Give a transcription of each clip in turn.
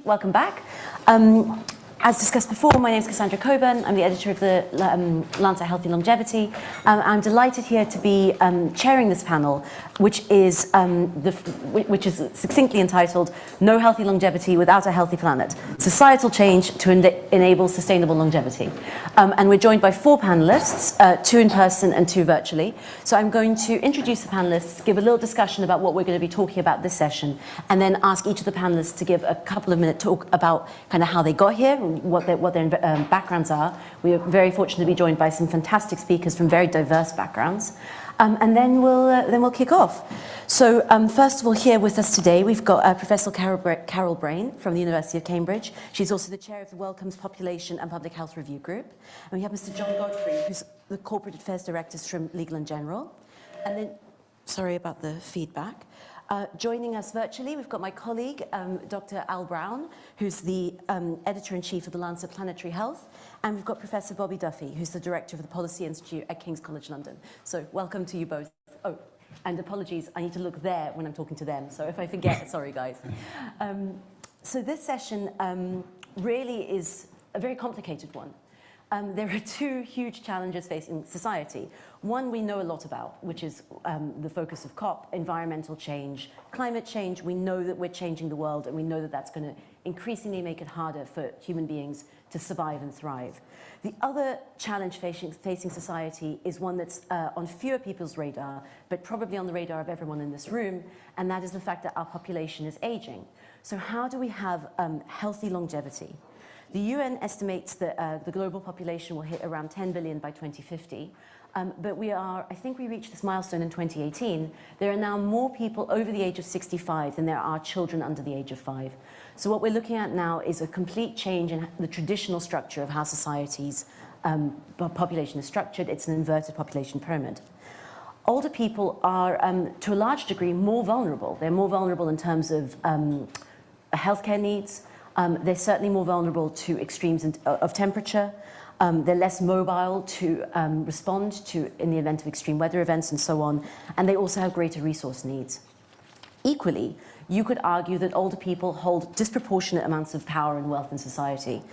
welcome back. As discussed before, my name is Cassandra Coburn. I'm the editor of the Lancet Healthy Longevity. I'm delighted here to be chairing this panel, which is succinctly entitled "No Healthy Longevity Without a Healthy Planet: Societal Change to Enable Sustainable Longevity." And we're joined by four panelists, two in person and two virtually. So I'm going to introduce the panelists, give a little discussion about what we're going to be talking about this session, and then ask each of the panelists to give a couple of minute talk about kind of how they got here, what their backgrounds are. We are very fortunate to be joined by some fantastic speakers from very diverse backgrounds. And then we'll kick off. So first of all, here with us today, we've got Professor Carol Brayne from the University of Cambridge. She's also the chair of the Wellcome's Population and Public Health Review Group. And we have Mr. John Godfrey, who's the Corporate Affairs Director from Legal & General. And then, sorry about the feedback. Joining us virtually, we've got my colleague, Dr. Al Brown, who's the editor-in-chief of the Lancet Planetary Health, and we've got Professor Bobby Duffy, who's the director of the Policy Institute at King's College London. So welcome to you both. Oh, and apologies, I need to look there when I'm talking to them, so if I forget, sorry guys. So this session really is a very complicated one. There are two huge challenges facing society. One we know a lot about, which is the focus of COP, environmental change, climate change. We know that we're changing the world, and we know that that's going to increasingly make it harder for human beings to survive and thrive. The other challenge facing society is one that's on fewer people's radar, but probably on the radar of everyone in this room, and that is the fact that our population is aging. So how do we have healthy longevity? The UN estimates that the global population will hit around 10 billion by 2050, but I think we reached this milestone in 2018. There are now more people over the age of 65 than there are children under the age of 5. So what we're looking at now is a complete change in the traditional structure of how society's population is structured. It's an inverted population pyramid. Older people are, to a large degree, more vulnerable. They're more vulnerable in terms of healthcare needs. They're certainly more vulnerable to extremes of temperature. They're less mobile to respond to in the event of extreme weather events and so on. And they also have greater resource needs. Equally, you could argue that older people hold disproportionate amounts of power and wealth in society,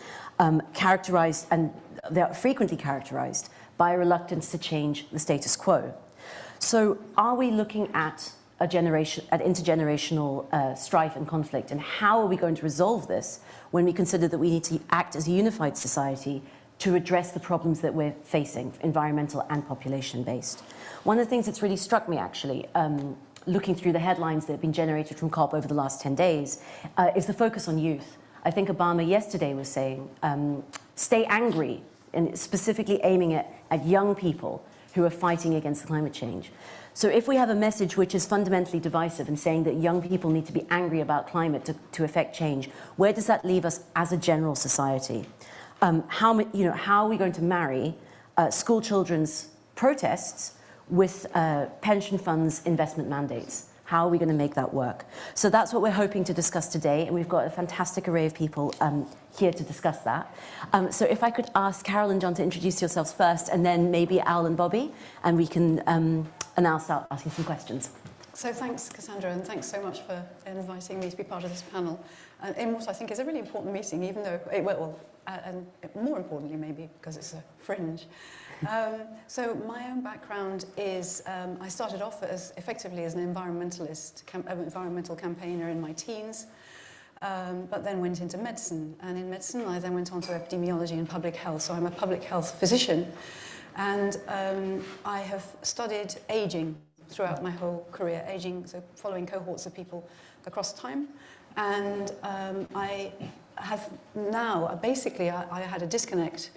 characterized, and they're frequently characterized by a reluctance to change the status quo. So are we looking at intergenerational strife and conflict, and how are we going to resolve this when we consider that we need to act as a unified society to address the problems that we're facing, environmental and population-based? One of the things that's really struck me, actually, looking through the headlines that have been generated from COP over the last 10 days, is the focus on youth. I think Obama yesterday was saying, stay angry, and specifically aiming at young people who are fighting against climate change. So if we have a message which is fundamentally divisive and saying that young people need to be angry about climate to affect change, where does that leave us as a general society? How are we going to marry school children's protests with pension funds' investment mandates? How are we going to make that work? So that's what we're hoping to discuss today, and we've got a fantastic array of people here to discuss that. So if I could ask Carol and John to introduce yourselves first, and then maybe Al and Bobby, and we can and I'll start asking some questions. So thanks, Cassandra, and thanks so much for inviting me to be part of this panel in what I think is a really important meeting, even though, and more importantly maybe because it's a fringe. So my own background is, I started off effectively as an environmentalist, environmental campaigner in my teens, but then went into medicine. And in medicine, I then went on to epidemiology and public health. So I'm a public health physician. And I have studied aging throughout my whole career, so following cohorts of people across time. And I have now, basically, I had a disconnect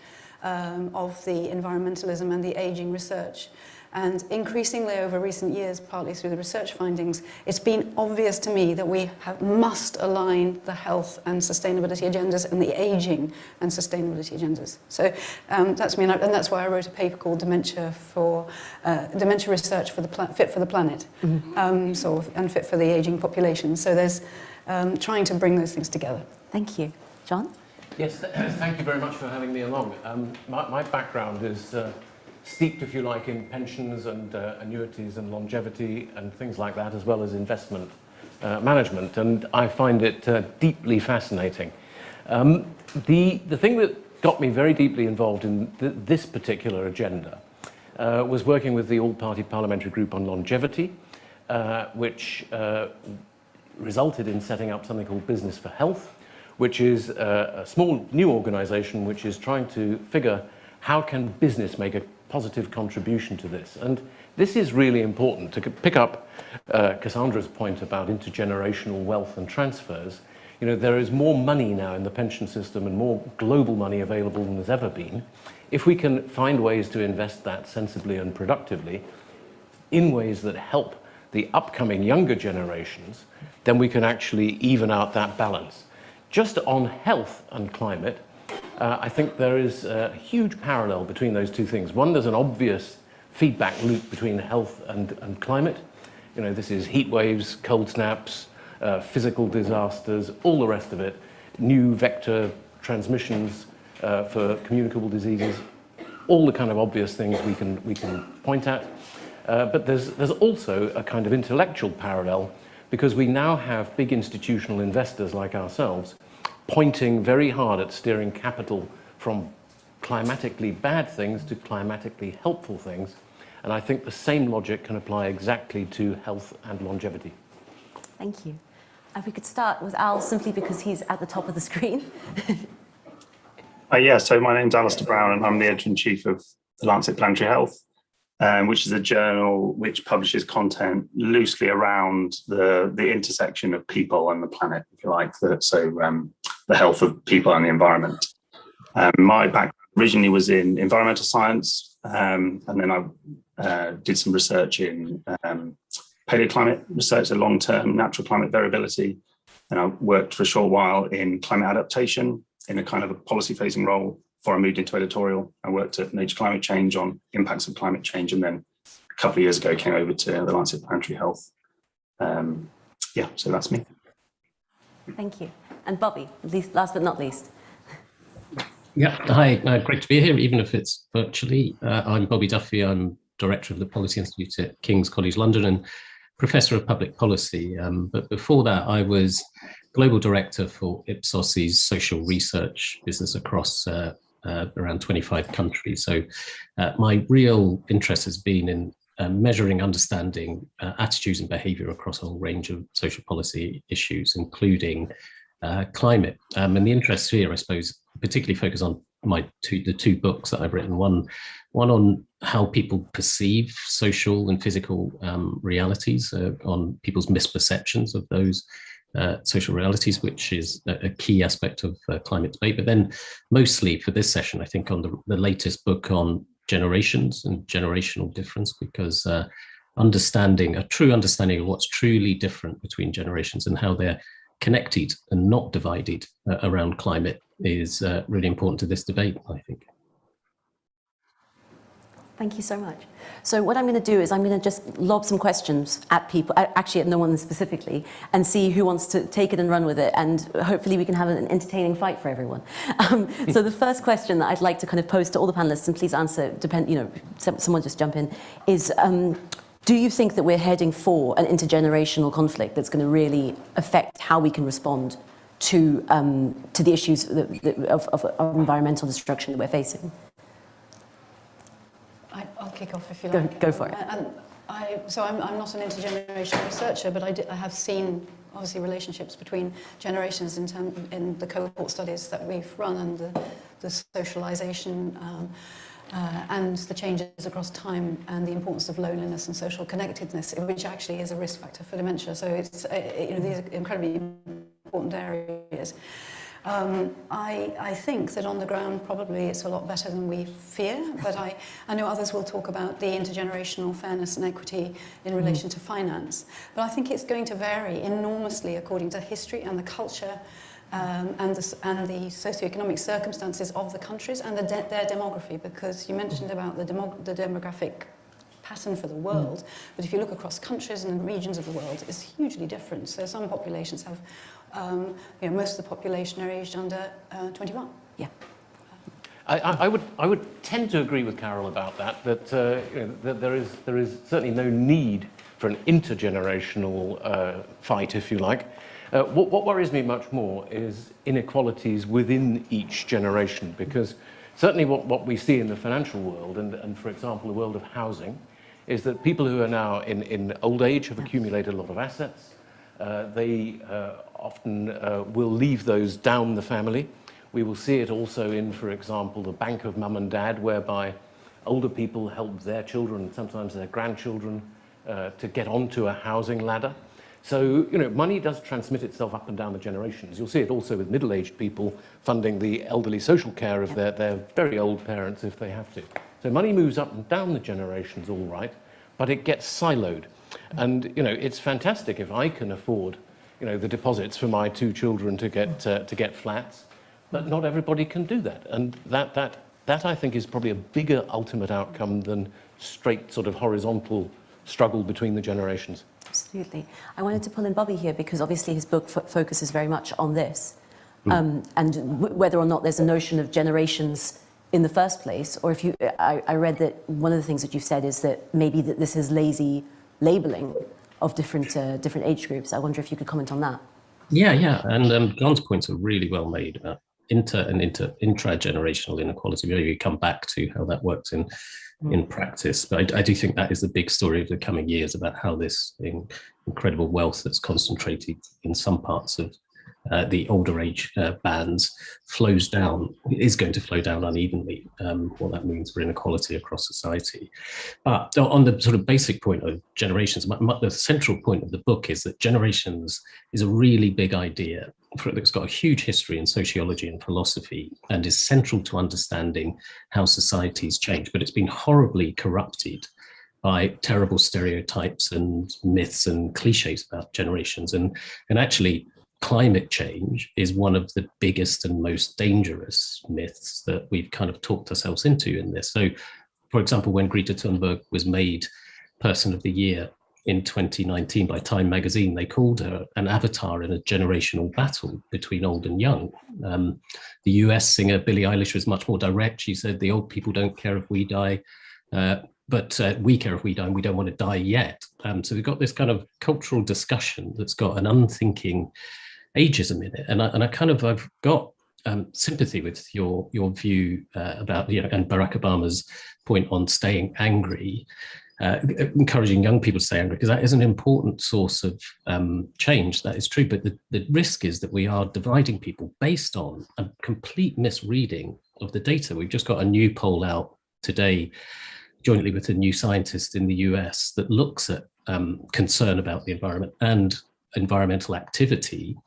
of the environmentalism and the aging research. And increasingly over recent years, partly through the research findings, it's been obvious to me that we must align the health and sustainability agendas and the aging and sustainability agendas. So that's me, and that's why I wrote a paper called Dementia Research for Fit for the Planet, and Fit for the Aging Population. So there's trying to bring those things together. Thank you. John? Yes, thank you very much for having me along. My background is steeped, if you like, in pensions and annuities and longevity and things like that, as well as investment management, and I find it deeply fascinating. The thing that got me very deeply involved in this particular agenda was working with the all-party parliamentary group on longevity, which resulted in setting up something called Business for Health, which is a small new organisation which is trying to figure how can business make a positive contribution to this. And this is really important to pick up Cassandra's point about intergenerational wealth and transfers. You know, there is more money now in the pension system and more global money available than there's ever been. If we can find ways to invest that sensibly and productively in ways that help the upcoming younger generations, then we can actually even out that balance. Just on health and climate, I think there is a huge parallel between those two things. One, there's an obvious feedback loop between health and climate. You know, this is heat waves, cold snaps, physical disasters, all the rest of it, new vector transmissions for communicable diseases, all the kind of obvious things we can point at. But there's also a kind of intellectual parallel, because we now have big institutional investors like ourselves pointing very hard at steering capital from climatically bad things to climatically helpful things. And I think the same logic can apply exactly to health and longevity. Thank you. If we could start with Al, simply because he's at the top of the screen. Yeah, so my name's Alastair Brown, and I'm the editor-in-chief of the Lancet Planetary Health, which is a journal which publishes content loosely around the intersection of people and the planet, if you like, the health of people and the environment. My background originally was in environmental science, and then I did some research in paleoclimate research, so long-term natural climate variability, and I worked for a short while in climate adaptation in a kind of a policy-facing role before I moved into editorial. I worked at Nature Climate Change on impacts of climate change, and then a couple of years ago came over to the Lancet Planetary Health. Yeah, so that's me. Thank you. And Bobby, last but not least. Yeah, hi, great to be here, even if it's virtually. I'm Bobby Duffy. I'm Director of the Policy Institute at King's College London and Professor of Public Policy. But before that, I was Global Director for Ipsos's social research business across around 25 countries. So my real interest has been in measuring, understanding attitudes and behavior across a whole range of social policy issues, including climate. And the interest here, I suppose, particularly focus on the two books that I've written. One on how people perceive social and physical realities, on people's misperceptions of those social realities, which is a key aspect of climate debate. But then mostly for this session, I think on the latest book on generations and generational difference, because a true understanding of what's truly different between generations and how they're connected and not divided around climate is really important to this debate, I think. Thank you so much. So what I'm going to do is I'm going to just lob some questions at people, actually at no one specifically, and see who wants to take it and run with it, and hopefully we can have an entertaining fight for everyone. So the first question that I'd like to kind of pose to all the panelists, and please answer, someone just jump in, is do you think that we're heading for an intergenerational conflict that's going to really affect how we can respond to the issues of environmental destruction that we're facing? I'll kick off if you like. Go for it. I'm not an intergenerational researcher, but I have seen obviously relationships between generations in the cohort studies that we've run, and the socialization and the changes across time, and the importance of loneliness and social connectedness, which actually is a risk factor for dementia. So it's these are incredibly important areas. I think that on the ground probably it's a lot better than we fear, but I know others will talk about the intergenerational fairness and equity in relation to finance. But I think it's going to vary enormously according to history and the culture and the socioeconomic circumstances of the countries and their demography, because you mentioned about the demographic pattern for the world, but if you look across countries and regions of the world, it's hugely different. So some populations have, most of the population are aged under 21. Yeah. I would tend to agree with Carol about that. That there is certainly no need for an intergenerational fight, if you like. What worries me much more is inequalities within each generation, because certainly what we see in the financial world, and for example, the world of housing, is that people who are now in old age have accumulated a lot of assets. They often will leave those down the family. We will see it also in, for example, the bank of mum and dad, whereby older people help their children, sometimes their grandchildren, to get onto a housing ladder. So, money does transmit itself up and down the generations. You'll see it also with middle-aged people funding the elderly social care of their very old parents if they have to. So money moves up and down the generations, all right, but it gets siloed. And, it's fantastic if I can afford, the deposits for my 2 children to get flats, but not everybody can do that. And that I think is probably a bigger ultimate outcome than straight sort of horizontal struggle between the generations. Absolutely. I wanted to pull in Bobby here because obviously his book focuses very much on this, and whether or not there's a notion of generations in the first place, or if I read that one of the things that you've said is that maybe that this is lazy labeling of different age groups. I wonder if you could comment on that. Yeah, and John's points are really well made about intra-generational inequality. Maybe we come back to how that works in practice, but I do think that is the big story of the coming years, about how this incredible wealth that's concentrated in some parts of the older age bands is going to flow down unevenly, what that means for inequality across society. But on the sort of basic point of generations, the central point of the book is that generations is a really big idea that's got a huge history in sociology and philosophy and is central to understanding how societies change, but it's been horribly corrupted by terrible stereotypes and myths and cliches about generations. And actually, climate change is one of the biggest and most dangerous myths that we've kind of talked ourselves into in this. So, for example, when Greta Thunberg was made Person of the Year in 2019 by Time magazine, they called her an avatar in a generational battle between old and young. The US singer Billie Eilish was much more direct. She said, the old people don't care if we die, but we care if we die, and we don't want to die yet. So we've got this kind of cultural discussion that's got an unthinking ageism in it. And I've got sympathy with your view about, and Barack Obama's point on staying angry, encouraging young people to stay angry, because that is an important source of change. That is true. But the risk is that we are dividing people based on a complete misreading of the data. We've just got a new poll out today, jointly with a new scientist in the US, that looks at concern about the environment and environmental activity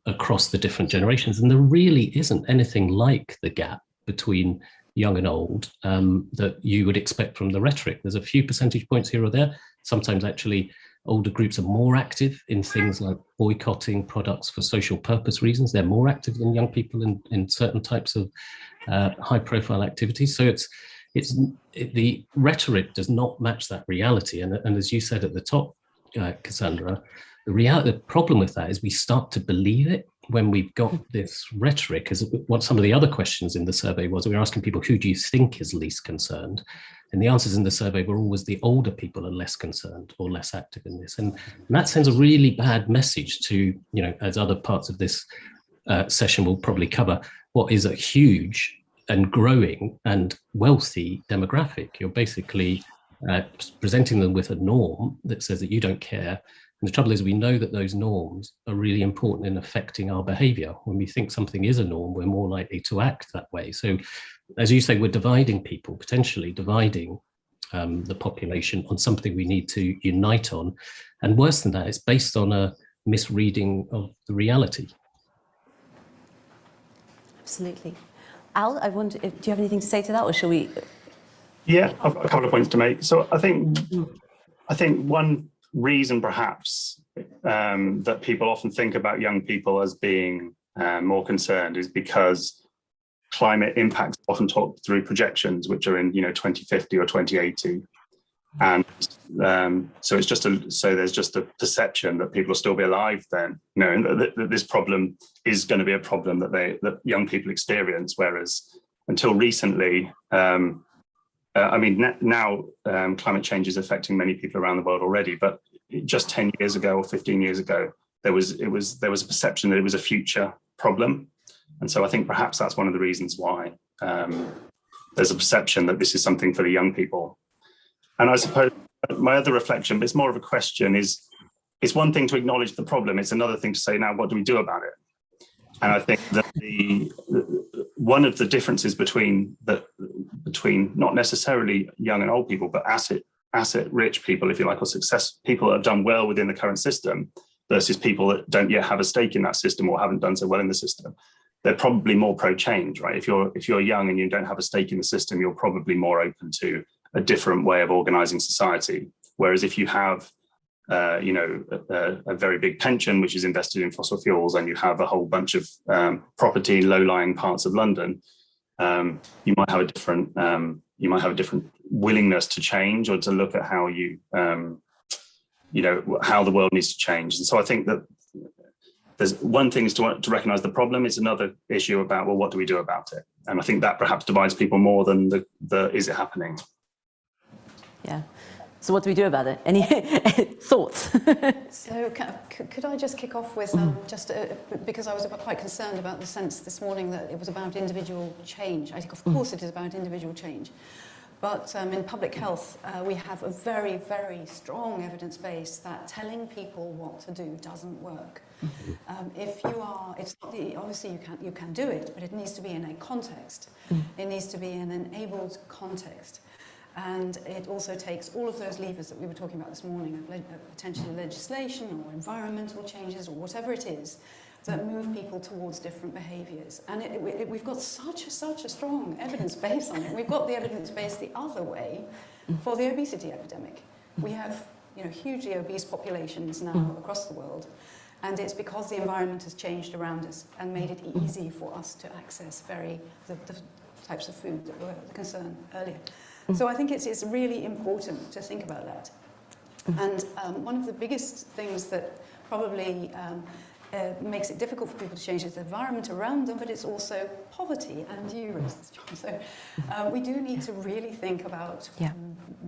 across the different generations. And there really isn't anything like the gap between young and old that you would expect from the rhetoric. There's a few percentage points here or there. Sometimes actually older groups are more active in things like boycotting products for social purpose reasons. They're more active than young people in certain types of high profile activities. So the rhetoric does not match that reality. And as you said at the top, Cassandra, the problem with that is we start to believe it when we've got this rhetoric. Because what some of the other questions in the survey was, we were asking people, who do you think is least concerned? And the answers in the survey were always the older people are less concerned or less active in this. And that sends a really bad message to, as other parts of this session will probably cover, what is a huge and growing and wealthy demographic. You're basically presenting them with a norm that says that you don't care. And the trouble is, we know that those norms are really important in affecting our behavior. When we think something is a norm, we're more likely to act that way. So, as you say, we're dividing people, potentially dividing the population on something we need to unite on. And worse than that, it's based on a misreading of the reality. Absolutely. Al, I wonder, do you have anything to say to that, or shall we? Yeah, I've got a couple of points to make. So I think one reason perhaps that people often think about young people as being more concerned is because climate impacts are often talked through projections, which are in 2050 or 2080, and so there's just a perception that people will still be alive then, and that this problem is going to be a problem that young people experience, whereas until recently, I mean, now climate change is affecting many people around the world already, but just 10 years ago or 15 years ago, there was a perception that it was a future problem. And so I think perhaps that's one of the reasons why there's a perception that this is something for the young people. And I suppose my other reflection, but it's more of a question, is it's one thing to acknowledge the problem. It's another thing to say, now, what do we do about it? And I think that one of the differences between not necessarily young and old people, but asset rich people, if you like, or success people that have done well within the current system versus people that don't yet have a stake in that system or haven't done so well in the system, they're probably more pro-change, right? If you're young and you don't have a stake in the system, you're probably more open to a different way of organizing society. Whereas if you have a very big pension which is invested in fossil fuels, and you have a whole bunch of property in low-lying parts of London, you might have a different willingness to change, or to look at how how the world needs to change. And so I think that there's one thing is to recognize the problem. It's another issue about, well, what do we do about it? And I think that perhaps divides people more than the is it happening? Yeah. So what do we do about it? Any thoughts? So could I just kick off with because I was quite concerned about the sense this morning that it was about individual change. I think, of course, it is about individual change. But in public health, we have a very, very strong evidence base that telling people what to do doesn't work. If you are, it's not obviously you can do it, but it needs to be in a context. It needs to be in an enabled context. And it also takes all of those levers that we were talking about this morning, of potentially legislation or environmental changes or whatever it is, that move people towards different behaviours. And we've got such a strong evidence base on it. We've got the evidence base the other way for the obesity epidemic. We have hugely obese populations now across the world. And it's because the environment has changed around us and made it easy for us to access the types of food that were the concern earlier. So I think it's really important to think about that. And one of the biggest things that probably makes it difficult for people to change is the environment around them, but it's also poverty, and you raised this, John. So we do need to really think about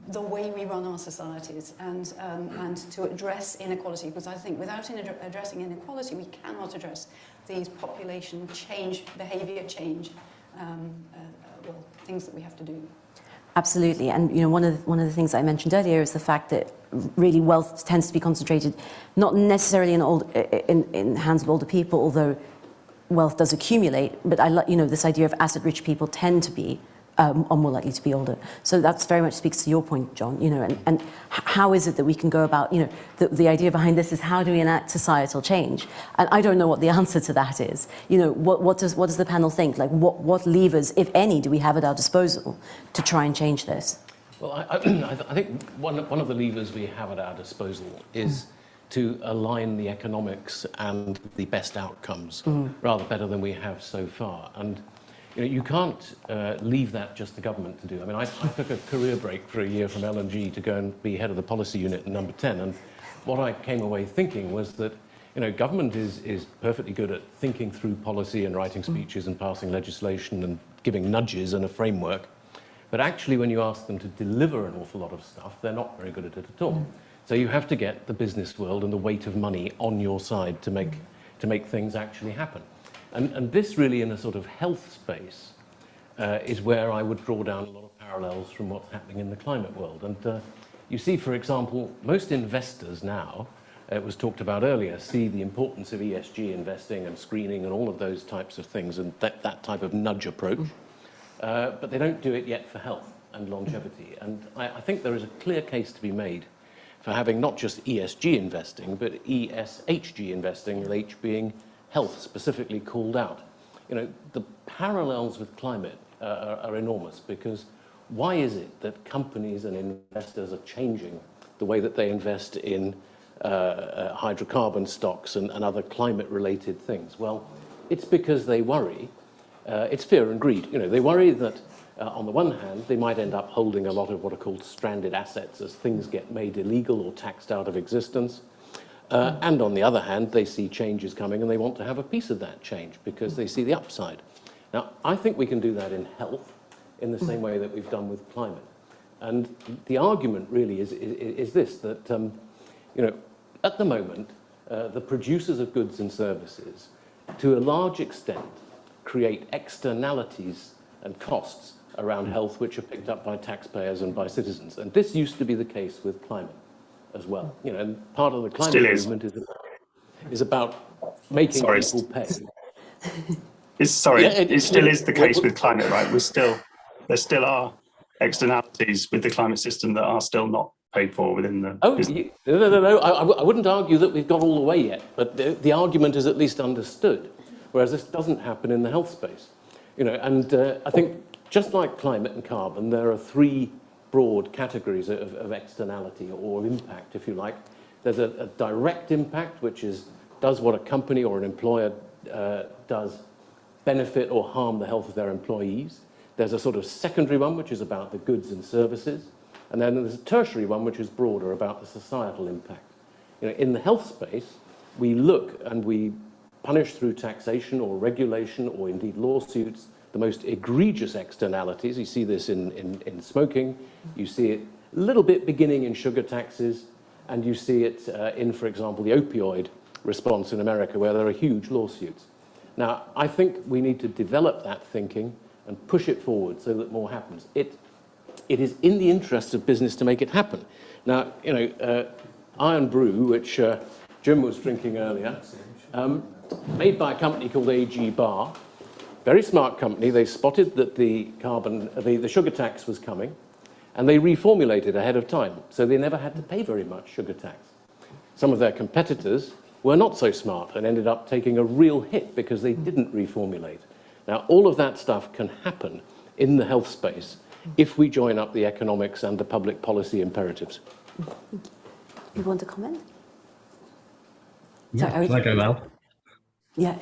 the way we run our societies and to address inequality, because I think without addressing inequality, we cannot address these population change, behaviour change, things that we have to do. Absolutely, and one of the things I mentioned earlier is the fact that really wealth tends to be concentrated, not necessarily in hands of older people, although wealth does accumulate. But this idea of asset-rich people tend to be are more likely to be older. So that's very much speaks to your point, John. And how is it that we can go about? The idea behind this is, how do we enact societal change? And I don't know what the answer to that is. What does the panel think? Like, what levers, if any, do we have at our disposal to try and change this? Well, I think one of the levers we have at our disposal is to align the economics and the best outcomes rather better than we have so far. And you can't leave that just to government to do. I mean, I took a career break for a year from L&G to go and be head of the policy unit in number 10. And what I came away thinking was that, government is perfectly good at thinking through policy and writing speeches and passing legislation and giving nudges and a framework. But actually, when you ask them to deliver an awful lot of stuff, they're not very good at it at all. So you have to get the business world and the weight of money on your side to make things actually happen. And this really, in a sort of health space, is where I would draw down a lot of parallels from what's happening in the climate world. And you see, for example, most investors now, it was talked about earlier, see the importance of ESG investing and screening and all of those types of things, and that type of nudge approach. But they don't do it yet for health and longevity. And I think there is a clear case to be made for having not just ESG investing, but ESHG investing, with H being health specifically called out. The parallels with climate are enormous, because why is it that companies and investors are changing the way that they invest in hydrocarbon stocks and other climate-related things? Well, it's because they worry. It's fear and greed. They worry that on the one hand, they might end up holding a lot of what are called stranded assets as things get made illegal or taxed out of existence. And on the other hand, they see changes coming and they want to have a piece of that change because they see the upside. Now, I think we can do that in health in the same way that we've done with climate. And the argument really is this, that at the moment, the producers of goods and services, to a large extent, create externalities and costs around health which are picked up by taxpayers and by citizens. And this used to be the case with climate as well. And part of the climate movement is about making people pay. It still is the case with climate, right? There still are externalities with the climate system that are still not paid for within the... No. I wouldn't argue that we've got all the way yet, but the argument is at least understood, whereas this doesn't happen in the health space. And I think just like climate and carbon, there are three broad categories of externality or of impact, if you like. There's a direct impact, which does what a company or an employer does benefit or harm the health of their employees. There's a sort of secondary one, which is about the goods and services. And then there's a tertiary one, which is broader, about the societal impact. In the health space, we look and we punish through taxation or regulation or indeed lawsuits the most egregious externalities. You see this in smoking. You see it a little bit beginning in sugar taxes. And you see it in, for example, the opioid response in America, where there are huge lawsuits. Now, I think we need to develop that thinking and push it forward so that more happens. It is in the interest of business to make it happen. Now, Iron Brew, which Jim was drinking earlier, made by a company called AG Bar, very smart company. They spotted that the sugar tax was coming, and they reformulated ahead of time, so they never had to pay very much sugar tax. Some of their competitors were not so smart and ended up taking a real hit because they didn't reformulate. Now, all of that stuff can happen in the health space if we join up the economics and the public policy imperatives. You want to comment? Yeah, shall I go now? Yeah.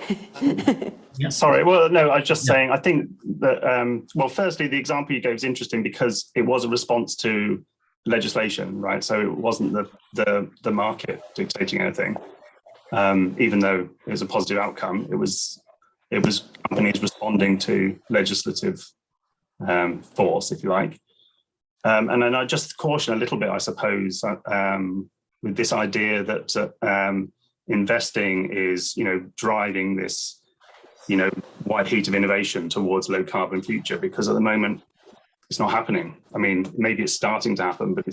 Yeah. Sorry, well, no, I was just saying, I think that, firstly, the example you gave is interesting because it was a response to legislation, right? So it wasn't the market dictating anything, even though it was a positive outcome. It was companies responding to legislative force, if you like. And then I just caution a little bit, I suppose, with this idea that investing is, driving this, white heat of innovation towards low carbon future, because at the moment it's not happening. I mean, maybe it's starting to happen, but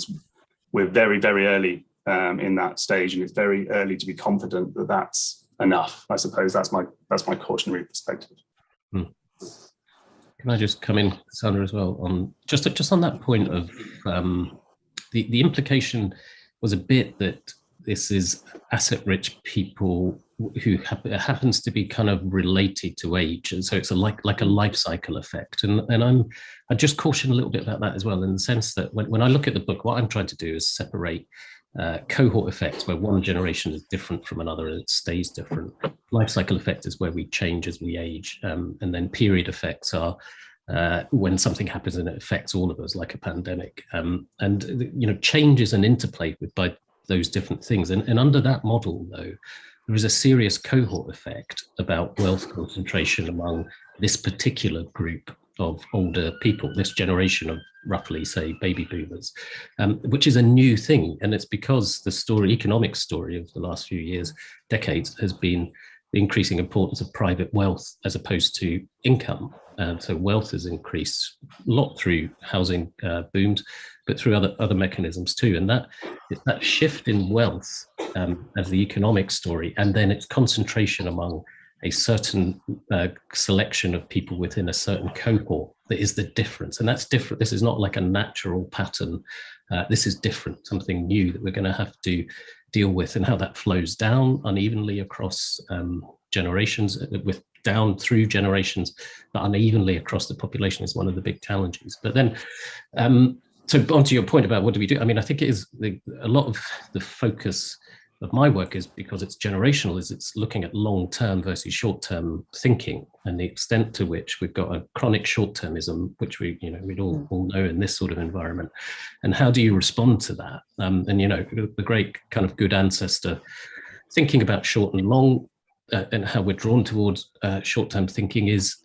we're very, very early in that stage, and it's very early to be confident that that's enough. I suppose that's my cautionary perspective. Can I just come in, Cassandra, as well, on just on that point of the implication was a bit that this is asset-rich people who happens to be kind of related to age, and so it's like a life cycle effect. And I just caution a little bit about that as well, in the sense that when I look at the book, what I'm trying to do is separate cohort effects, where one generation is different from another and it stays different. Life cycle effect is where we change as we age, and then period effects are when something happens and it affects all of us, like a pandemic. And change is an interplay by those different things. And under that model, though, there is a serious cohort effect about wealth concentration among this particular group of older people, this generation of roughly, say, baby boomers, which is a new thing. And it's because the economic story of the last few years, decades, has been the increasing importance of private wealth as opposed to income. So wealth has increased a lot through housing booms, but through other mechanisms too. And that shift in wealth as the economic story, and then its concentration among a certain selection of people within a certain cohort, that is the difference. And that's different. This is not like a natural pattern. This is different, something new that we're going to have to deal with, and how that flows down unevenly across generations, down through generations, but unevenly across the population is one of the big challenges. But then, so onto your point about what do we do? I mean, I think it is a lot of the focus of my work is, because it's generational, is it's looking at long-term versus short-term thinking, and the extent to which we've got a chronic short-termism, which we'd all know in this sort of environment. And how do you respond to that? And the great kind of good ancestor thinking about short and long and how we're drawn towards short-term thinking is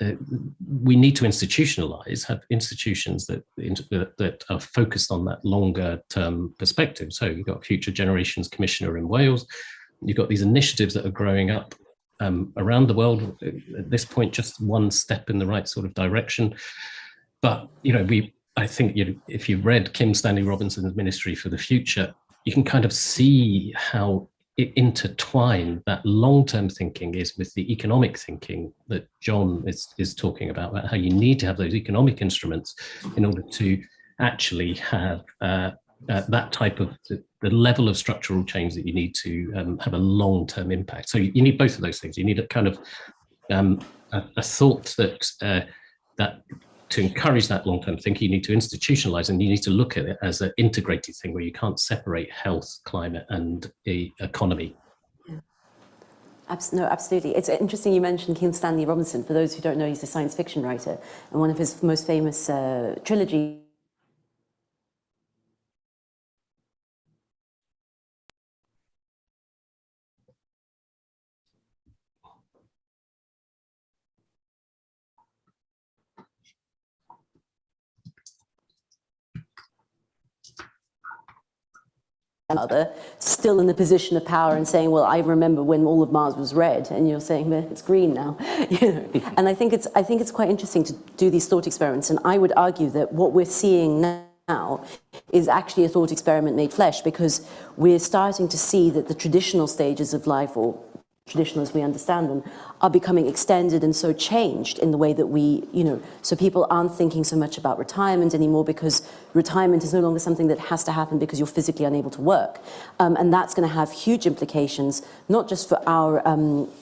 we need to institutionalize, have institutions that are focused on that longer-term perspective. So you've got Future Generations Commissioner in Wales. You've got these initiatives that are growing up around the world. At this point, just one step in the right sort of direction. But I think if you've read Kim Stanley Robinson's Ministry for the Future, you can kind of see how it intertwined that long-term thinking is with the economic thinking that John is talking about how you need to have those economic instruments in order to actually have that type of the level of structural change that you need to have a long-term impact. So you need both of those things. You need a kind of a thought that to encourage that long-term thinking, you need to institutionalize, and you need to look at it as an integrated thing where you can't separate health, climate, and the economy. No, absolutely. It's interesting you mentioned Kim Stanley Robinson. For those who don't know, he's a science fiction writer, and one of his most famous trilogy other still in the position of power and saying, well, I remember when all of Mars was red, and you're saying that it's green now. And I think it's quite interesting to do these thought experiments, and I would argue that what we're seeing now is actually a thought experiment made flesh, because we're starting to see that the traditional stages of life, or traditional as we understand them, are becoming extended and so changed in the way that we, so people aren't thinking so much about retirement anymore, because retirement is no longer something that has to happen because you're physically unable to work. And that's going to have huge implications, not just for our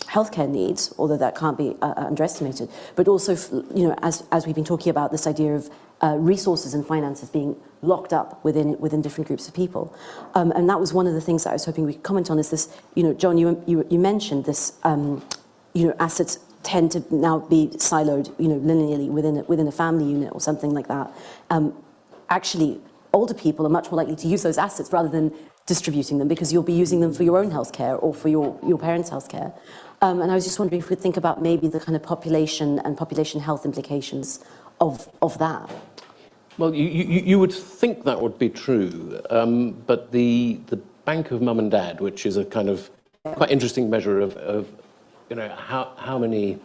healthcare needs, although that can't be underestimated, but also, as we've been talking about, this idea of resources and finances being locked up within different groups of people. And that was one of the things that I was hoping we could comment on, is this, John, you mentioned this, assets tend to now be siloed, linearly within a family unit or something like that. Actually, older people are much more likely to use those assets rather than distributing them, because you'll be using them for your own healthcare or for your parents' healthcare. And I was just wondering if we could think about maybe the kind of population and population health implications of that. Well, you would think that would be true, but the Bank of Mum and Dad, which is a kind of quite interesting measure of how many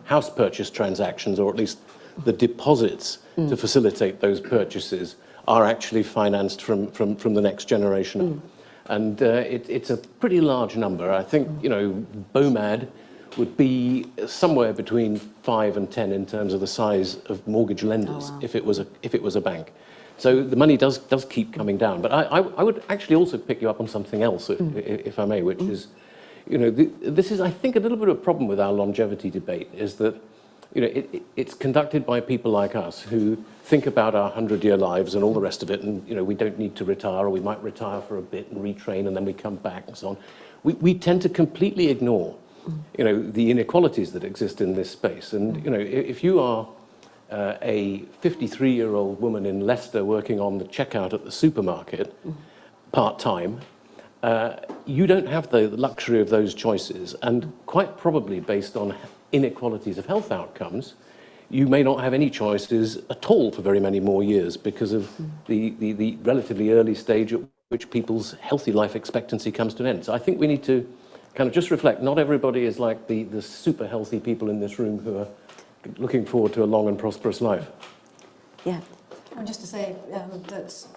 house purchase transactions, or at least the deposits to facilitate those purchases, are actually financed from the next generation. And it's a pretty large number. I think, BOMAD would be somewhere between 5 and 10 in terms of the size of mortgage lenders. If it was a bank. So the money does keep coming down. But I would actually also pick you up on something else, if I may, which is, this is, I think, a little bit of a problem with our longevity debate, is that, it's conducted by people like us who think about our 100-year lives and all the rest of it, and, we don't need to retire, or we might retire for a bit and retrain, and then we come back and so on. We tend to completely ignore the inequalities that exist in this space. And, if you are a 53-year-old woman in Leicester working on the checkout at the supermarket part-time, you don't have the luxury of those choices. And quite probably, based on inequalities of health outcomes, you may not have any choices at all for very many more years, because of the relatively early stage at which people's healthy life expectancy comes to an end. So I think we need to kind of just reflect, not everybody is like the super healthy people in this room who are looking forward to a long and prosperous life. Yeah. And just to say that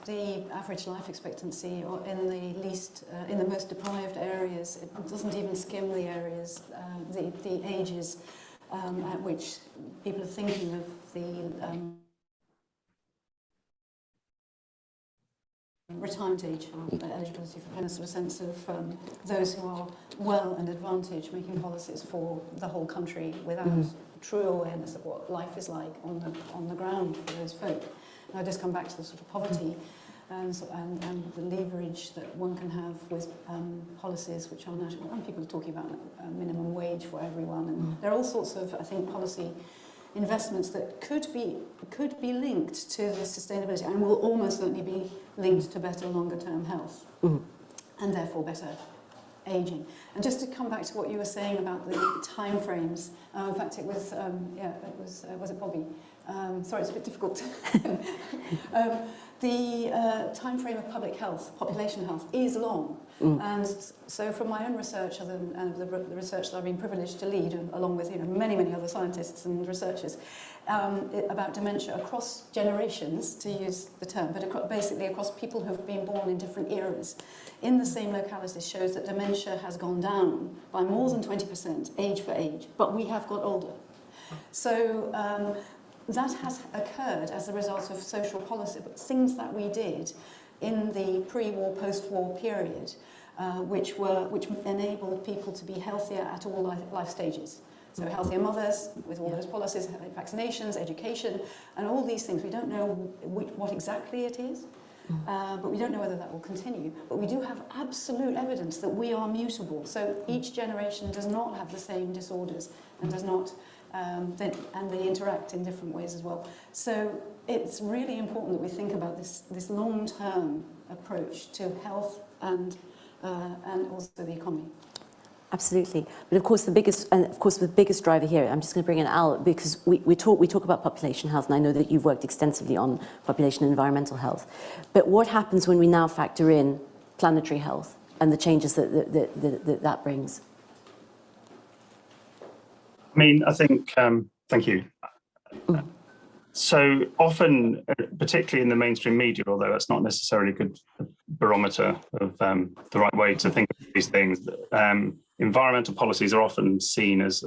the average life expectancy in the most deprived areas, it doesn't even skim the areas, the ages at which people are thinking of the retirement age, or eligibility for a sort of sense of those who are well and advantaged, making policies for the whole country without true awareness of what life is like on the ground for those folk. And I just come back to the sort of poverty and the leverage that one can have with policies which are national. And people are talking about a minimum wage for everyone, and there are all sorts of, I think, policy investments that could be linked to the sustainability, and will almost certainly be linked to better longer term health, and therefore better ageing. And just to come back to what you were saying about the time frames, in fact it was, was it Bobby? Sorry, it's a bit difficult. The time frame of public health, population health, is long. And so from my own research and the research that I've been privileged to lead, along with many, many other scientists and researchers, about dementia across generations, to use the term, but basically across people who have been born in different eras, in the same localities, shows that dementia has gone down by more than 20%, age for age, but we have got older. So that has occurred as a result of social policy, but things that we did in the pre-war, post-war period, which enabled people to be healthier at all life stages. So healthier mothers, with all those policies, vaccinations, education, and all these things. We don't know what exactly it is, but we don't know whether that will continue. But we do have absolute evidence that we are mutable. So each generation does not have the same disorders and does not, and they interact in different ways as well. So it's really important that we think about this long-term approach to health and also the economy. Absolutely, but of course the biggest driver here. I'm just going to bring in Al, because we talk about population health, and I know that you've worked extensively on population and environmental health. But what happens when we now factor in planetary health and the changes that brings? I mean, I think, thank you. So often, particularly in the mainstream media, although that's not necessarily a good barometer of the right way to think of these things, environmental policies are often seen as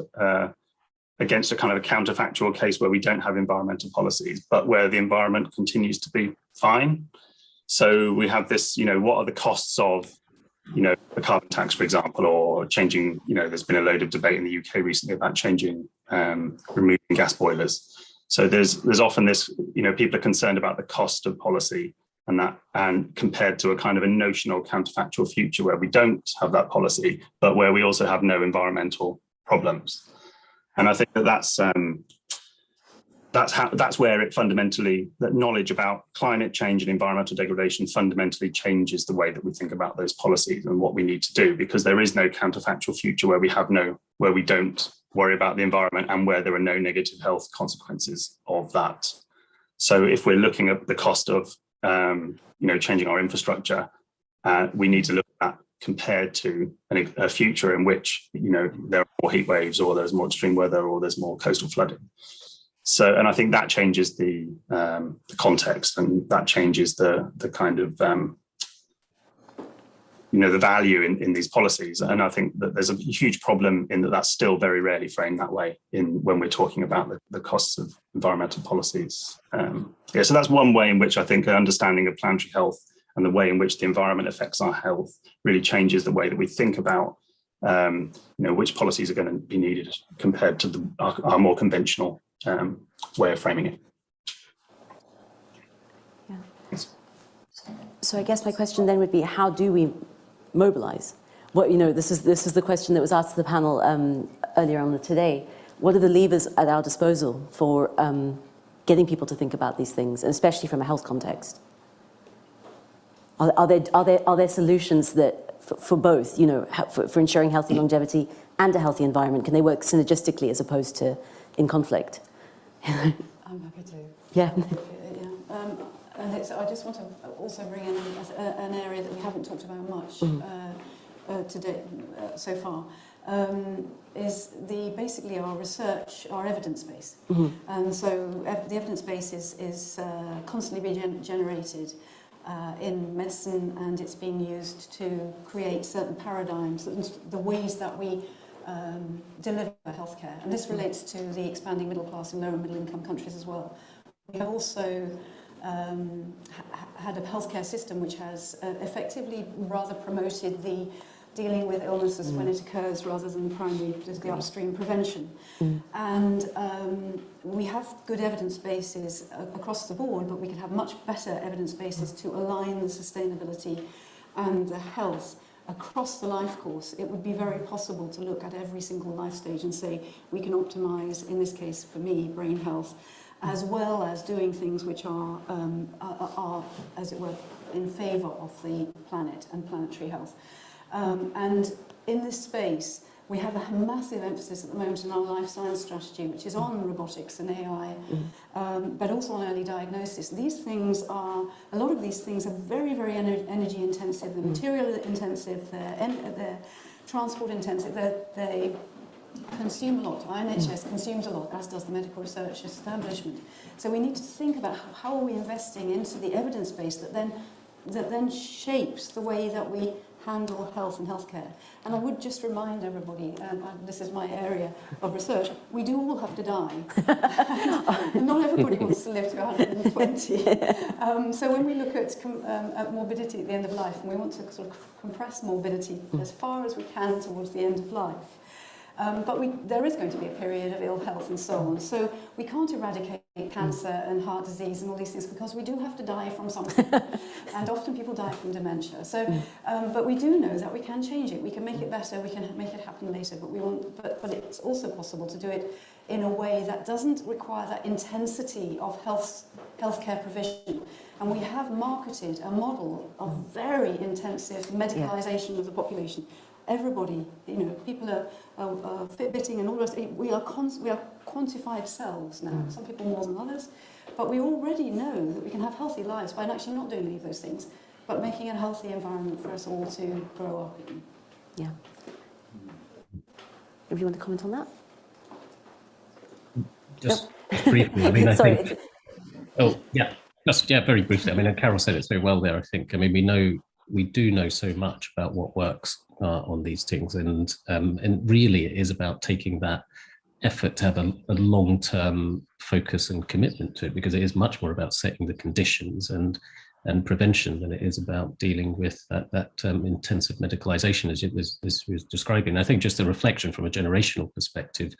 against a kind of a counterfactual case where we don't have environmental policies, but where the environment continues to be fine. So we have this, what are the costs of, a carbon tax, for example, or changing, there's been a load of debate in the UK recently about changing, removing gas boilers. So there's often this, people are concerned about the cost of policy and compared to a kind of a notional counterfactual future where we don't have that policy, but where we also have no environmental problems. And I think that's where it fundamentally, that knowledge about climate change and environmental degradation fundamentally changes the way that we think about those policies and what we need to do, because there is no counterfactual future where we don't worry about the environment and where there are no negative health consequences of that. So if we're looking at the cost of changing our infrastructure, we need to look at that compared to a future in which there are more heat waves, or there's more extreme weather, or there's more coastal flooding. So, and I think that changes the context, and that changes the kind of the value in these policies. And I think that there's a huge problem in that that's still very rarely framed that way when we're talking about the costs of environmental policies. So that's one way in which I think an understanding of planetary health and the way in which the environment affects our health really changes the way that we think about which policies are going to be needed compared to our more conventional way of framing it. Yeah. So I guess my question then would be, how do we mobilize? This is the question that was asked to the panel earlier on today. What are the levers at our disposal for getting people to think about these things, and especially from a health context? Are there solutions that for both, for ensuring healthy longevity and a healthy environment? Can they work synergistically as opposed to in conflict? I'm happy to. Yeah. And I just want to also bring in an area that we haven't talked about much today so far, is basically our research, our evidence base. And so the evidence base is constantly being generated in medicine, and it's being used to create certain paradigms, the ways that we deliver healthcare. And this relates to the expanding middle class in lower middle income countries as well. We have also had a healthcare system which has effectively rather promoted the dealing with illnesses when it occurs rather than the upstream prevention. And we have good evidence bases across the board, but we can have much better evidence bases to align the sustainability and the health across the life course. It would be very possible to look at every single life stage and say, we can optimize, in this case for me, brain health, as well as doing things which are as it were, in favour of the planet and planetary health. And in this space, we have a massive emphasis at the moment in our life science strategy, which is on robotics and AI, but also on early diagnosis. These things are, a lot of these things are very, very energy intensive, they're material intensive, they're transport intensive, they consume a lot. Our NHS consumes a lot, as does the medical research establishment. So we need to think about how are we investing into the evidence base that then shapes the way that we handle health and healthcare. And I would just remind everybody, this is my area of research, we do all have to die. And not everybody wants to live to 120. So when we look at morbidity at the end of life, and we want to sort of compress morbidity as far as we can towards the end of life, but there is going to be a period of ill health and so on. So we can't eradicate cancer and heart disease and all these things because we do have to die from something. And often people die from dementia. So, but we do know that we can change it. We can make it better. We can make it happen later. But it's also possible to do it in a way that doesn't require that intensity of healthcare provision. And we have marketed a model of very intensive medicalisation of the population. Everybody, people are Fitbitting and all the rest. We are quantified selves now. Some people more than others, but we already know that we can have healthy lives by actually not doing any of those things, but making a healthy environment for us all to grow up in. Yeah. If you want to comment on that? Just briefly. I mean, I Sorry. think. Oh, yeah. Very briefly. I mean, and Carol said it very well there. I think. I mean, we do know so much about what works on these things, and really it is about taking that effort to have a long-term focus and commitment to it, because it is much more about setting the conditions and prevention than it is about dealing with that intensive medicalisation as you was describing. I think just a reflection from a generational perspective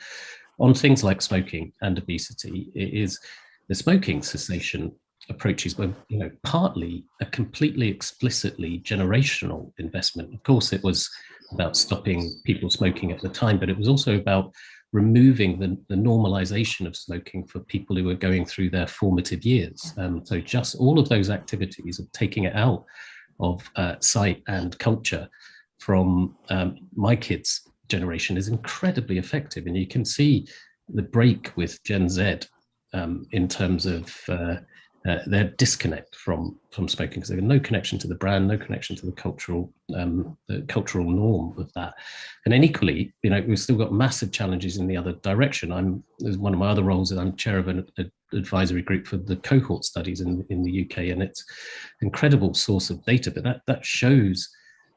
on things like smoking and obesity, it is the smoking cessation approaches were, partly a completely explicitly generational investment. Of course, it was about stopping people smoking at the time, but it was also about removing the normalization of smoking for people who were going through their formative years. So just all of those activities of taking it out of sight and culture from my kids' generation is incredibly effective. And you can see the break with Gen Z in terms of their disconnect from smoking, because they have no connection to the brand, no connection to the cultural norm of that. And then equally, we've still got massive challenges in the other direction. There's one of my other roles that I'm chair of an advisory group for the cohort studies in the UK, and it's an incredible source of data. But that shows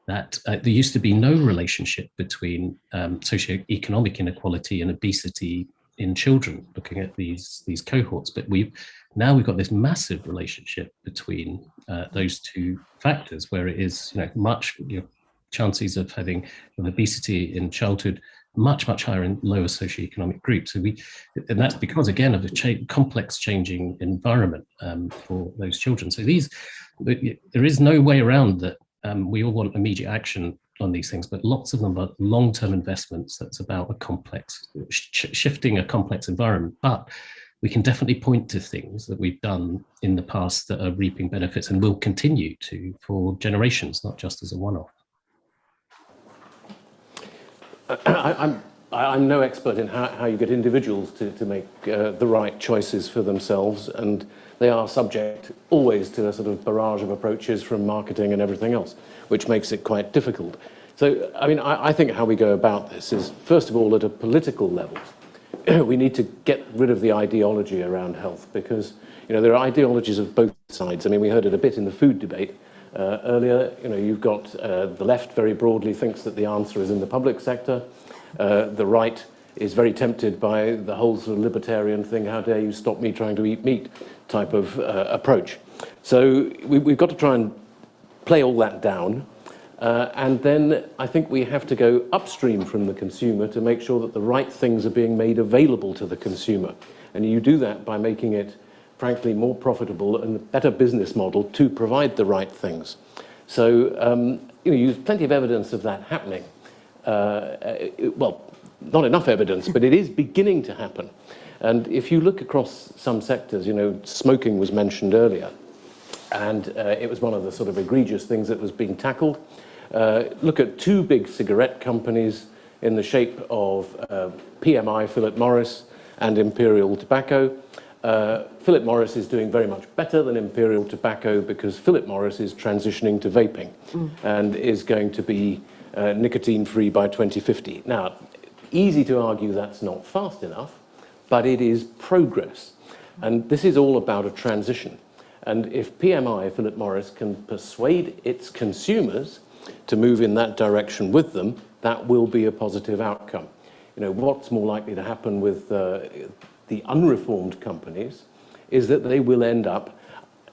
that there used to be no relationship between socioeconomic inequality and obesity in children, looking at these cohorts. But we've got this massive relationship between those two factors, where it is much chances of having obesity in childhood much higher in lower socioeconomic groups. And that's because, again, of a complex changing environment for those children. So there is no way around that. We all want immediate action on these things, but lots of them are long-term investments. That's about a complex shifting a complex environment. But we can definitely point to things that we've done in the past that are reaping benefits and will continue to for generations, not just as a one-off. I'm no expert in how you get individuals to make the right choices for themselves, and they are subject always to a sort of barrage of approaches from marketing and everything else, which makes it quite difficult. So, I mean, I think how we go about this is, first of all, at a political level, we need to get rid of the ideology around health, because there are ideologies of both sides. I mean, we heard it a bit in the food debate earlier. You've got the left very broadly thinks that the answer is in the public sector. The right is very tempted by the whole sort of libertarian thing, how dare you stop me trying to eat meat type of approach. So we've got to try and play all that down. And then I think we have to go upstream from the consumer to make sure that the right things are being made available to the consumer. And you do that by making it, frankly, more profitable and a better business model to provide the right things. So, there's plenty of evidence of that happening. Well, not enough evidence, but it is beginning to happen. And if you look across some sectors, smoking was mentioned earlier, and it was one of the sort of egregious things that was being tackled. look at two big cigarette companies in the shape of PMI, Philip Morris, and Imperial Tobacco. Philip Morris is doing very much better than Imperial Tobacco because Philip Morris is transitioning to vaping and is going to be nicotine-free by 2050. Now, easy to argue that's not fast enough, but it is progress. And this is all about a transition. And if PMI, Philip Morris, can persuade its consumers to move in that direction with them, that will be a positive outcome. You know, what's more likely to happen with the unreformed companies is that they will end up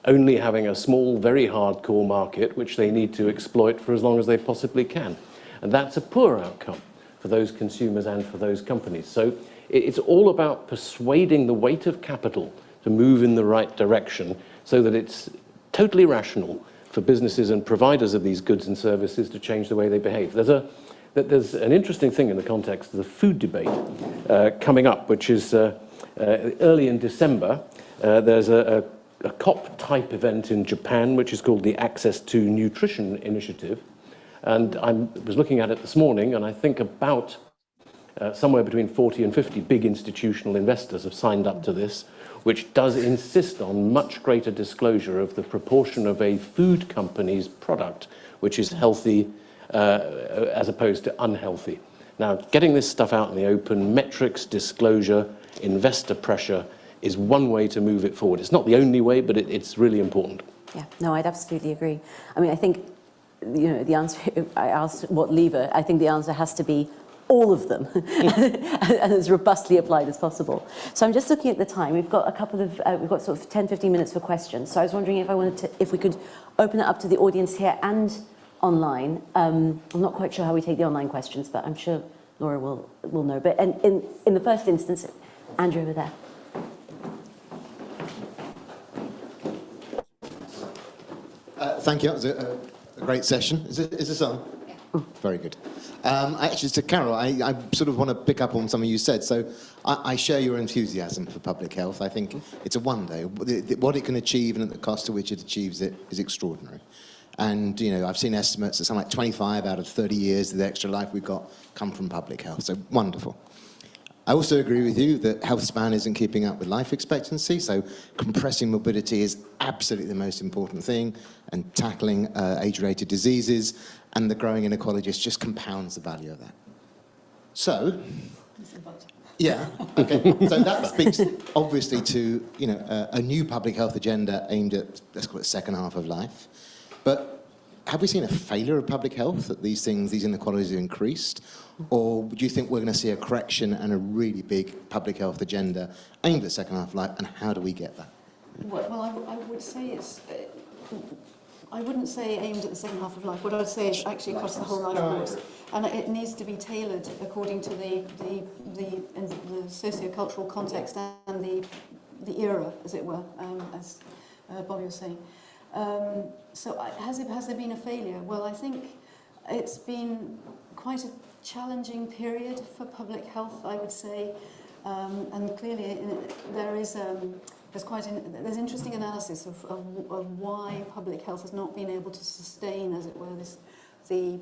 only having a small, very hardcore market, which they need to exploit for as long as they possibly can. And that's a poor outcome for those consumers and for those companies. So it's all about persuading the weight of capital to move in the right direction so that it's totally rational for businesses and providers of these goods and services to change the way they behave. There's an interesting thing in the context of the food debate coming up, which is early in December. There's a COP-type event in Japan, which is called the Access to Nutrition Initiative. And I was looking at it this morning, and I think about somewhere between 40 and 50 big institutional investors have signed up to this, which does insist on much greater disclosure of the proportion of a food company's product which is healthy as opposed to unhealthy. Now, getting this stuff out in the open, metrics, disclosure, investor pressure is one way to move it forward. It's not the only way, but it's really important. Yeah, no, I'd absolutely agree. I mean, I think, you know, the answer, I asked what lever, I think the answer has to be all of them, and as robustly applied as possible. So I'm just looking at the time. We've got a couple of, we've got sort of 10, 15 minutes for questions. So I was wondering if we could open it up to the audience here and online. I'm not quite sure how we take the online questions, but I'm sure Laura will know. But in the first instance, Andrew over there. Thank you. That was a great session. Is this on? Yeah. Very good. Actually, to Carol, I sort of want to pick up on something you said. So I share your enthusiasm for public health. I think it's a wonder. What it can achieve and at the cost to which it achieves it is extraordinary. And, you know, I've seen estimates that something like 25 out of 30 years of the extra life we've got come from public health. So wonderful. I also agree with you that health span isn't keeping up with life expectancy, so compressing mobility is absolutely the most important thing, and tackling age-related diseases and the growing inequality just compounds the value of that. So, yeah, okay. So that speaks obviously to, you know, a new public health agenda aimed at, let's call it, second half of life. But have we seen a failure of public health, that these inequalities have increased? Or do you think we're going to see a correction and a really big public health agenda aimed at second half of life, and how do we get that? Well, I would say it's... I wouldn't say aimed at the second half of life. What I would say is actually across the whole life course. And it needs to be tailored according to the socio-cultural context and the era, as it were, as Bobby was saying. So has there been a failure? Well, I think it's been quite a challenging period for public health, I would say. And clearly there's interesting analysis of why public health has not been able to sustain, as it were, the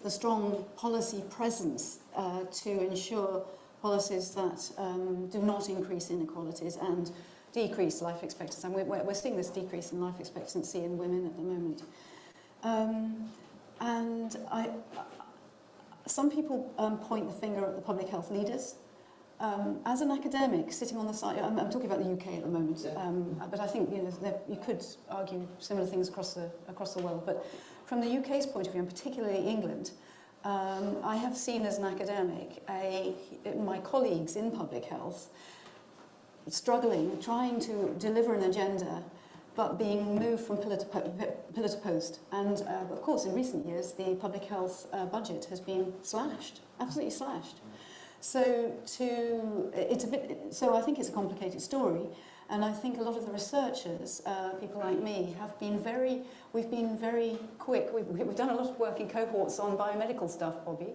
strong policy presence to ensure policies that do not increase inequalities and decrease life expectancy. And we're seeing this decrease in life expectancy in women at the moment. And some people point the finger at the public health leaders. As an academic sitting on the side, I'm talking about the UK at the moment, but I think, you know, you could argue similar things across the world. But from the UK's point of view, and particularly England, I have seen as an academic my colleagues in public health struggling, trying to deliver an agenda, but being moved from pillar to post. And of course, in recent years, the public health budget has been slashed, absolutely slashed. So I think it's a complicated story, and I think a lot of the researchers, people like me, we've been very quick. We've done a lot of work in cohorts on biomedical stuff, Bobby,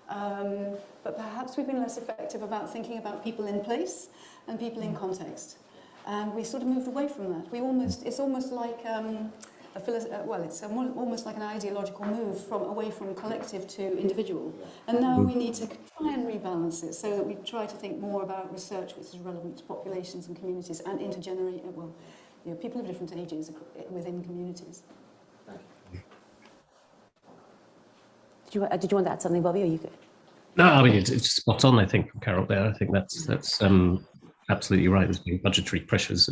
but perhaps we've been less effective about thinking about people in place and people in context, and we sort of moved away from that. It's almost like almost like an ideological move away from collective to individual. And now we need to try and rebalance it so that we try to think more about research which is relevant to populations and communities and people of different ages within communities. Did you want to add something, Bobby, or you good? No, I mean, it's spot on, I think, from Carol there. I think that's absolutely right. There's been budgetary pressures,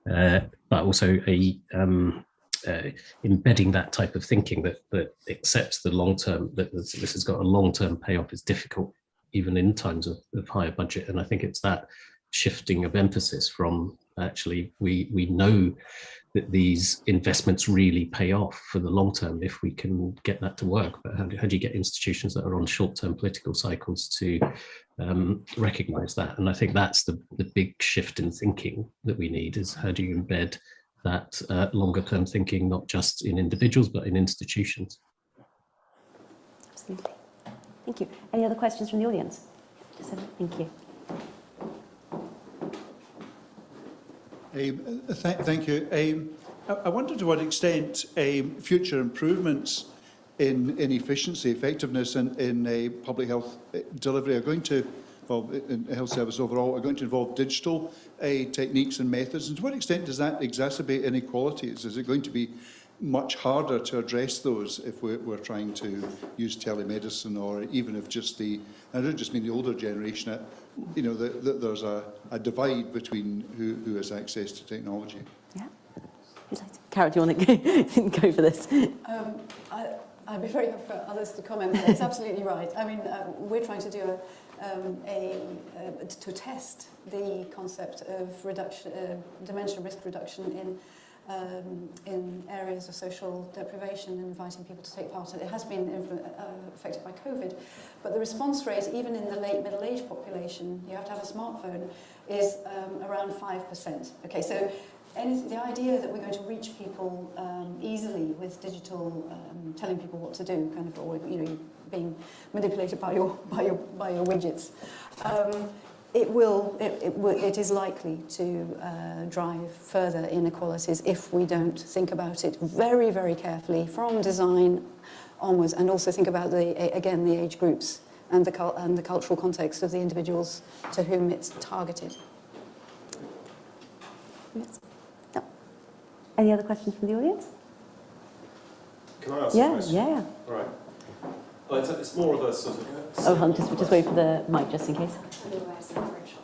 but also embedding that type of thinking that accepts the long term, that this has got a long-term payoff is difficult, even in times of higher budget. And I think it's that shifting of emphasis from actually we know that these investments really pay off for the long term if we can get that to work. But how do you get institutions that are on short-term political cycles to recognize that? And I think that's the big shift in thinking that we need, is how do you embed that longer-term thinking, not just in individuals, but in institutions. Absolutely. Thank you. Any other questions from the audience? Thank you. Thank you. I wonder to what extent future improvements in efficiency, effectiveness in public health delivery are going to, in health service overall, are going to involve digital techniques and methods, and to what extent does that exacerbate inequalities? Is it going to be much harder to address those if we're trying to use telemedicine, or even if just I don't just mean the older generation, there's a divide between who has access to technology? Yeah. Carol, do you want to go for this? I'd be very happy for others to comment. It's absolutely right. I mean, we're trying to do to test the concept of dementia risk reduction in areas of social deprivation and inviting people to take part. It has been affected by COVID, but the response rate, even in the late middle-aged population, you have to have a smartphone, is around 5%. Okay, so the idea that we're going to reach people easily with digital, telling people what to do, kind of, or being manipulated by your widgets. It is likely to drive further inequalities if we don't think about it very, very carefully from design onwards, and also think about the age groups and the cultural context of the individuals to whom it's targeted. Yes. No. Any other questions from the audience? Can I ask a question? Yeah. All right. Well, it's more of a sort of... Oh, hold on, just wait for the mic, just in case.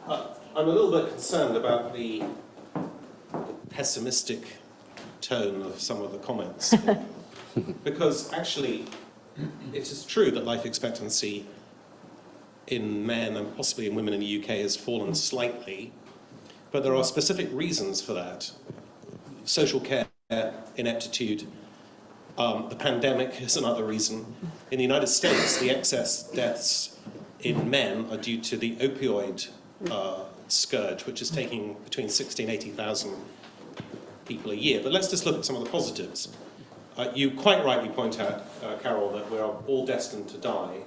I'm a little bit concerned about the pessimistic tone of some of the comments. Because actually, it is true that life expectancy in men and possibly in women in the UK has fallen slightly, but there are specific reasons for that. Social care ineptitude. The pandemic is another reason. In the United States, the excess deaths in men are due to the opioid scourge, which is taking between 60 and 80,000 people a year. But let's just look at some of the positives. You quite rightly point out, Carol, that we are all destined to die,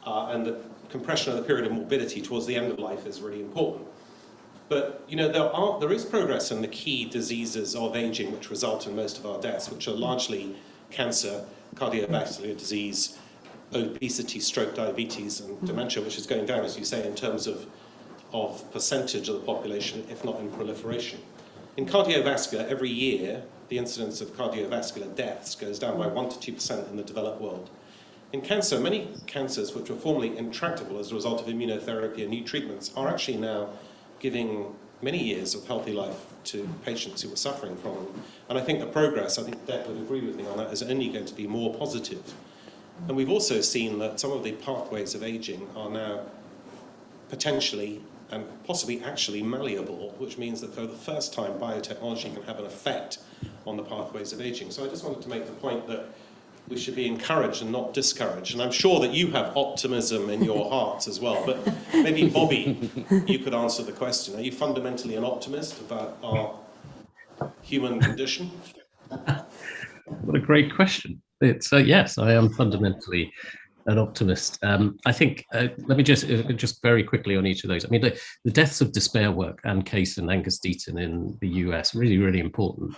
and the compression of the period of morbidity towards the end of life is really important. But there is progress in the key diseases of aging which result in most of our deaths, which are largely cancer, cardiovascular disease, obesity, stroke, diabetes, and dementia, which is going down, as you say, in terms of percentage of the population, if not in proliferation. In cardiovascular, every year, the incidence of cardiovascular deaths goes down by 1 to 2% in the developed world. In cancer, many cancers which were formerly intractable as a result of immunotherapy and new treatments are actually now giving many years of healthy life to patients who were suffering from them. And I think the progress, I think Deb would agree with me on that, is only going to be more positive. And we've also seen that some of the pathways of aging are now potentially and possibly actually malleable, which means that for the first time biotechnology can have an effect on the pathways of aging. So I just wanted to make the point that we should be encouraged and not discouraged. And I'm sure that you have optimism in your hearts as well. But maybe, Bobby, you could answer the question. Are you fundamentally an optimist about our human condition? What a great question. It's yes, I am fundamentally an optimist. I think, let me just very quickly on each of those. I mean, the deaths of despair work, Anne Case and Angus Deaton in the US, really, really important.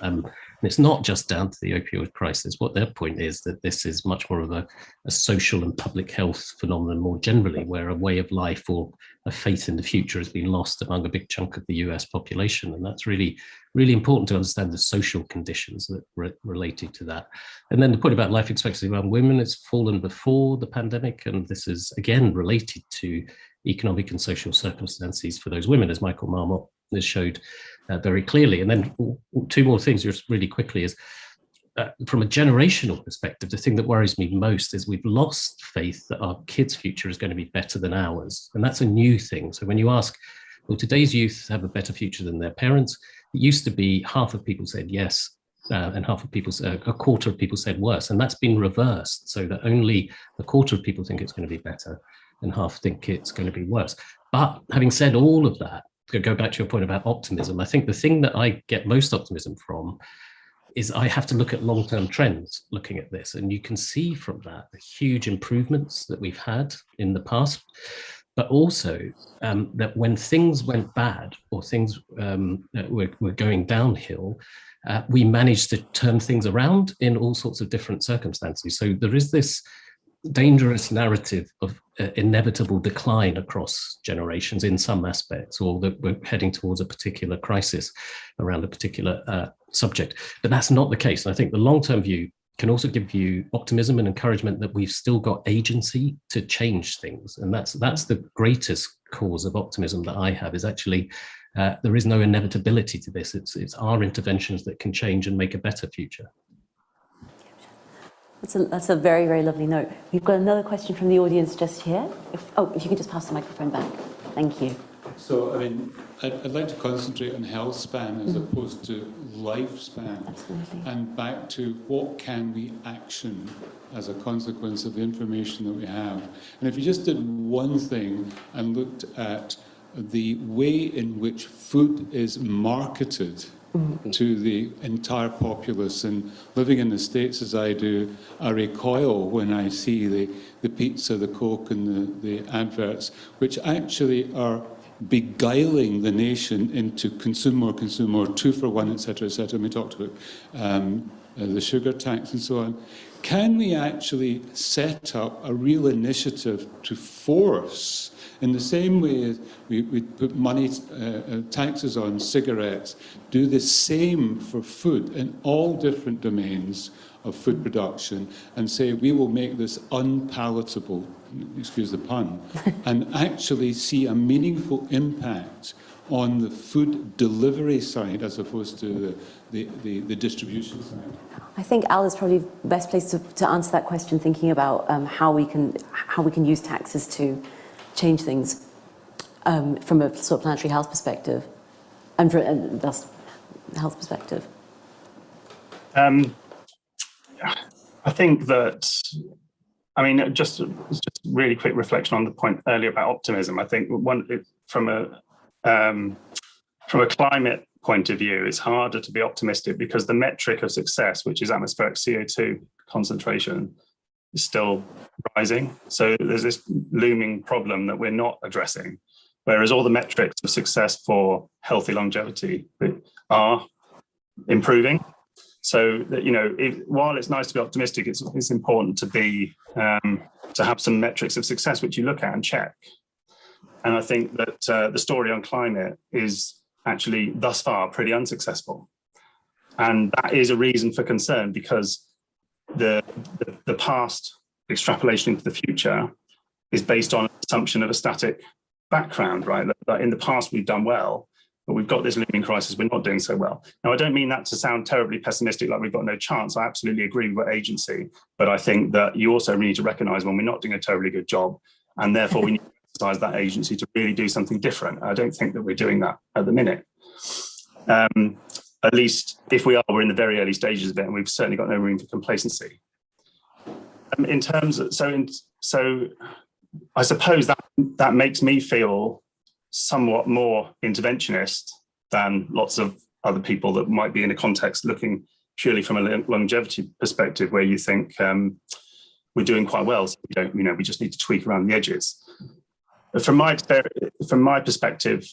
And it's not just down to the opioid crisis. What their point is that this is much more of a social and public health phenomenon more generally, where a way of life or a faith in the future has been lost among a big chunk of the US population. And that's really, really important to understand the social conditions that related to that. And then the point about life expectancy around women, it's fallen before the pandemic. And this is, again, related to economic and social circumstances for those women, as Michael Marmot has showed very clearly. And then two more things just really quickly is, from a generational perspective, the thing that worries me most is we've lost faith that our kids' future is going to be better than ours. And that's a new thing. So when you ask, will today's youth have a better future than their parents? It used to be half of people said yes, and half of people, a quarter of people said worse. And that's been reversed, so that only a quarter of people think it's going to be better and half think it's going to be worse. But having said all of that, to go back to your point about optimism, I think the thing that I get most optimism from is I have to look at long-term trends looking at this. And you can see from that the huge improvements that we've had in the past, but also that when things went bad or things were going downhill, we managed to turn things around in all sorts of different circumstances. So there is this dangerous narrative of inevitable decline across generations in some aspects, or that we're heading towards a particular crisis around a particular subject. But that's not the case. And I think the long-term view can also give you optimism and encouragement that we've still got agency to change things. And that's the greatest cause of optimism that I have, is actually there is no inevitability to this. It's our interventions that can change and make a better future. That's a very, very lovely note. We've got another question from the audience just here. If you could just pass the microphone back. Thank you. So, I mean, I'd like to concentrate on health span as opposed to lifespan. Absolutely. And back to what can we action as a consequence of the information that we have. And if you just did one thing and looked at the way in which food is marketed to the entire populace, and living in the States as I do, I recoil when I see the pizza, the Coke and the adverts, which actually are beguiling the nation into consume more, 2 for 1, etc., etc. And we talked about the sugar tax and so on. Can we actually set up a real initiative to force, in the same way as we put money, taxes on cigarettes, do the same for food in all different domains of food production, and say we will make this unpalatable, excuse the pun, and actually see a meaningful impact on the food delivery side as opposed to the distribution side? I think Al is probably the best place to answer that question, thinking about how we can use taxes to change things from a sort of planetary health perspective, and thus health perspective. I think that, I mean, just really quick reflection on the point earlier about optimism. I think from a climate point of view, it's harder to be optimistic because the metric of success, which is atmospheric CO2 concentration, is still rising. So there's this looming problem that we're not addressing, whereas all the metrics of success for healthy longevity are improving. So that, you know, while it's nice to be optimistic, it's important to be to have some metrics of success which you look at and check. And I think that the story on climate is actually thus far pretty unsuccessful, and that is a reason for concern, because the past extrapolation into the future is based on an assumption of a static background, right? That in the past we've done well, but we've got this looming crisis, we're not doing so well. Now, I don't mean that to sound terribly pessimistic, like we've got no chance. I absolutely agree with agency, but I think that you also need to recognize when we're not doing a terribly good job, and therefore we need to exercise that agency to really do something different. I don't think that we're doing that at the minute. At least if we are, we're in the very early stages of it, and we've certainly got no room for complacency. In terms of, so I suppose that makes me feel somewhat more interventionist than lots of other people that might be in a context looking purely from a longevity perspective, where you think we're doing quite well, so we don't, we just need to tweak around the edges. But from my perspective,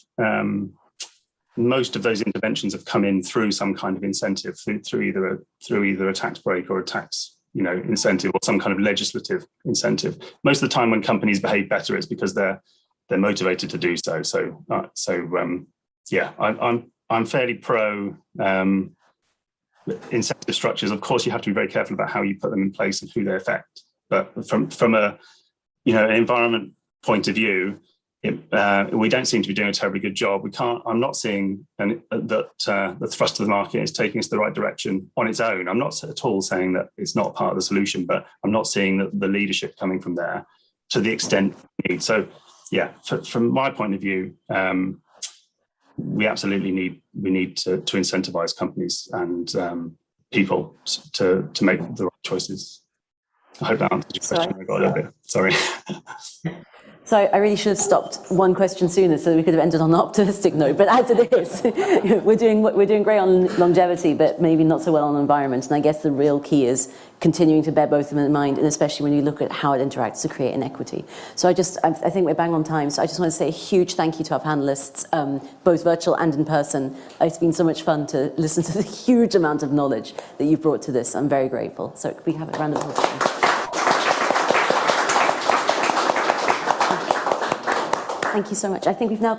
most of those interventions have come in through some kind of incentive, through either a tax break or a tax incentive or some kind of legislative incentive. Most of the time when companies behave better, it's because they're motivated to do so. Yeah, I'm fairly pro incentive structures. Of course, you have to be very careful about how you put them in place and who they affect. But from a an environment point of view, we don't seem to be doing a terribly good job. I'm not seeing that the thrust of the market is taking us the right direction on its own. I'm not at all saying that it's not part of the solution, but I'm not seeing the leadership coming from there to the extent we need. So, yeah, from my point of view, we absolutely need to incentivize companies and people to make the right choices. I hope that answers your question. I got a little bit, sorry. So I really should have stopped one question sooner so that we could have ended on an optimistic note. But as it is, we're doing great on longevity, but maybe not so well on environment. And I guess the real key is continuing to bear both of them in mind, and especially when you look at how it interacts to create inequity. So I think we're bang on time. So I just want to say a huge thank you to our panelists, both virtual and in person. It's been so much fun to listen to the huge amount of knowledge that you've brought to this. I'm very grateful. So could we have a round of applause? Thank you so much. I think we've now